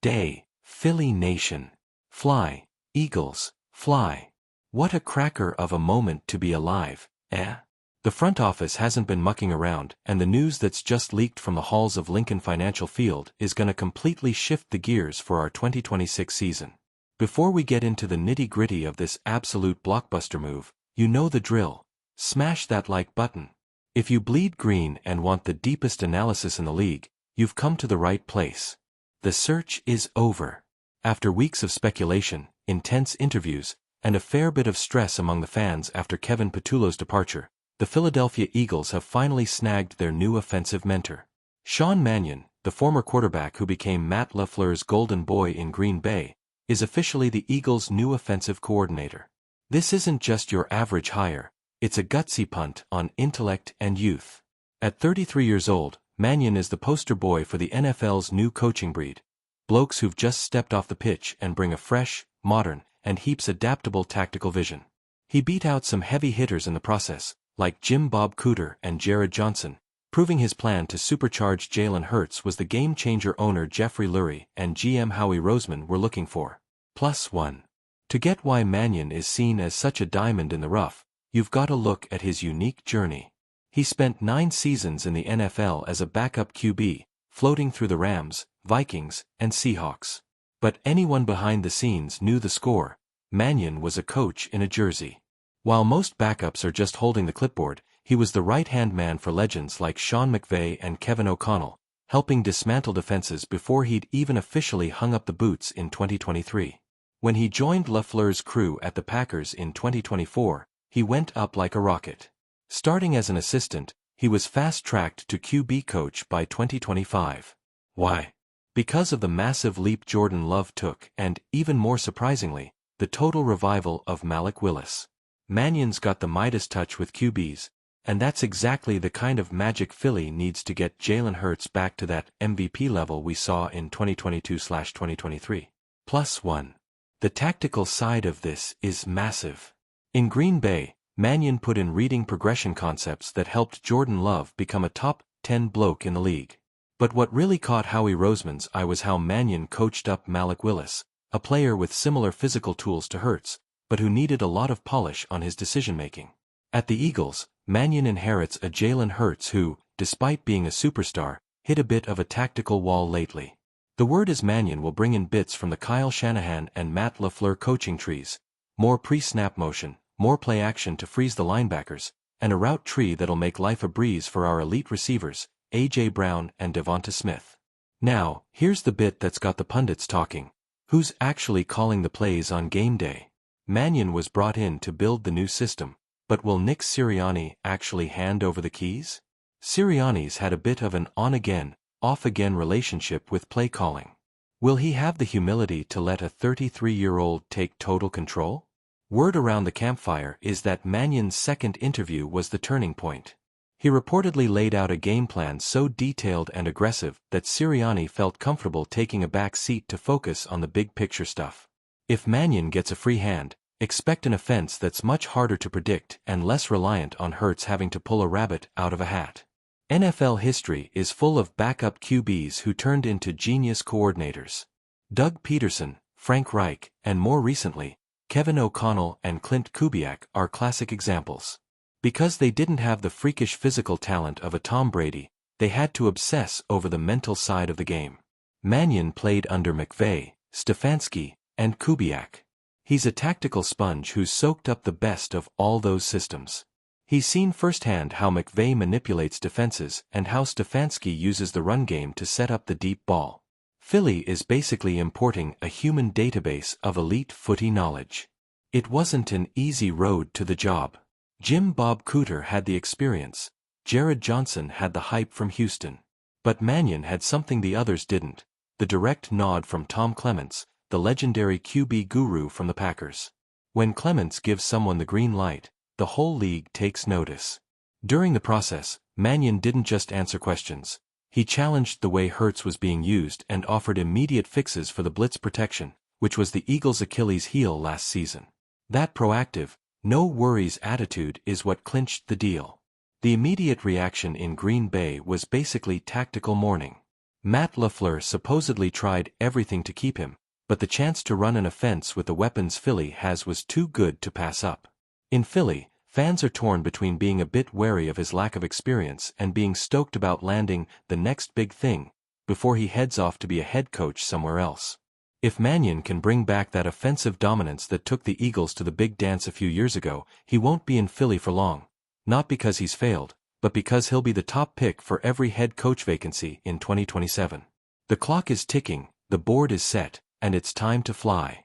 day, Philly Nation. Fly, Eagles, fly. What a cracker of a moment to be alive, eh? The front office hasn't been mucking around, and the news that's just leaked from the halls of Lincoln Financial Field is gonna completely shift the gears for our 2026 season. Before we get into the nitty-gritty of this absolute blockbuster move, you know the drill. Smash that like button. If you bleed green and want the deepest analysis in the league, you've come to the right place. The search is over. After weeks of speculation, intense interviews, and a fair bit of stress among the fans after Kevin Patullo's departure, the Philadelphia Eagles have finally snagged their new offensive mentor. Sean Mannion, the former quarterback who became Matt LaFleur's golden boy in Green Bay, is officially the Eagles' new offensive coordinator. This isn't just your average hire, it's a gutsy punt on intellect and youth. At 33 years old, Mannion is the poster boy for the NFL's new coaching breed. Blokes who've just stepped off the pitch and bring a fresh, modern, and heaps adaptable tactical vision. He beat out some heavy hitters in the process, like Jim Bob Cooter and Jared Johnson, proving his plan to supercharge Jalen Hurts was the game-changer owner Jeffrey Lurie and GM Howie Roseman were looking for. +1. To get why Mannion is seen as such a diamond in the rough, you've got to look at his unique journey. He spent 9 seasons in the NFL as a backup QB, floating through the Rams, Vikings, and Seahawks. But anyone behind the scenes knew the score. Mannion was a coach in a jersey. While most backups are just holding the clipboard, he was the right-hand man for legends like Sean McVay and Kevin O'Connell, helping dismantle defenses before he'd even officially hung up the boots in 2023. When he joined LaFleur's crew at the Packers in 2024, he went up like a rocket. Starting as an assistant, he was fast-tracked to QB coach by 2025. Why? Because of the massive leap Jordan Love took and, even more surprisingly, the total revival of Malik Willis. Mannion's got the Midas touch with QBs, and that's exactly the kind of magic Philly needs to get Jalen Hurts back to that MVP level we saw in 2022/2023. +1. The tactical side of this is massive. In Green Bay, Mannion put in reading progression concepts that helped Jordan Love become a top 10 bloke in the league. But what really caught Howie Roseman's eye was how Mannion coached up Malik Willis, a player with similar physical tools to Hurts, but who needed a lot of polish on his decision-making. At the Eagles, Mannion inherits a Jalen Hurts who, despite being a superstar, hit a bit of a tactical wall lately. The word is Mannion will bring in bits from the Kyle Shanahan and Matt LaFleur coaching trees, more pre-snap motion, more play action to freeze the linebackers, and a route tree that'll make life a breeze for our elite receivers, A.J. Brown and Devonta Smith. Now, here's the bit that's got the pundits talking. Who's actually calling the plays on game day? Mannion was brought in to build the new system, but will Nick Sirianni actually hand over the keys? Sirianni's had a bit of an on-again, off-again relationship with play calling. Will he have the humility to let a 33-year-old take total control? Word around the campfire is that Mannion's second interview was the turning point. He reportedly laid out a game plan so detailed and aggressive that Sirianni felt comfortable taking a back seat to focus on the big picture stuff. If Mannion gets a free hand, expect an offense that's much harder to predict and less reliant on Hurts having to pull a rabbit out of a hat. NFL history is full of backup QBs who turned into genius coordinators. Doug Peterson, Frank Reich, and more recently, Kevin O'Connell and Clint Kubiak are classic examples. Because they didn't have the freakish physical talent of a Tom Brady, they had to obsess over the mental side of the game. Mannion played under McVay, Stefanski, and Kubiak. He's a tactical sponge who's soaked up the best of all those systems. He's seen firsthand how McVay manipulates defenses and how Stefanski uses the run game to set up the deep ball. Philly is basically importing a human database of elite footy knowledge. It wasn't an easy road to the job. Jim Bob Cooter had the experience. Jared Johnson had the hype from Houston. But Mannion had something the others didn't, the direct nod from Tom Clements, the legendary QB guru from the Packers. When Clements gives someone the green light, the whole league takes notice. During the process, Mannion didn't just answer questions. He challenged the way Hurts was being used and offered immediate fixes for the Blitz protection, which was the Eagles' Achilles heel last season. That proactive, no worries attitude is what clinched the deal. The immediate reaction in Green Bay was basically tactical mourning. Matt LaFleur supposedly tried everything to keep him, but the chance to run an offense with the weapons Philly has was too good to pass up. In Philly, fans are torn between being a bit wary of his lack of experience and being stoked about landing the next big thing before he heads off to be a head coach somewhere else. If Mannion can bring back that offensive dominance that took the Eagles to the big dance a few years ago, he won't be in Philly for long. Not because he's failed, but because he'll be the top pick for every head coach vacancy in 2027. The clock is ticking, the board is set, and it's time to fly.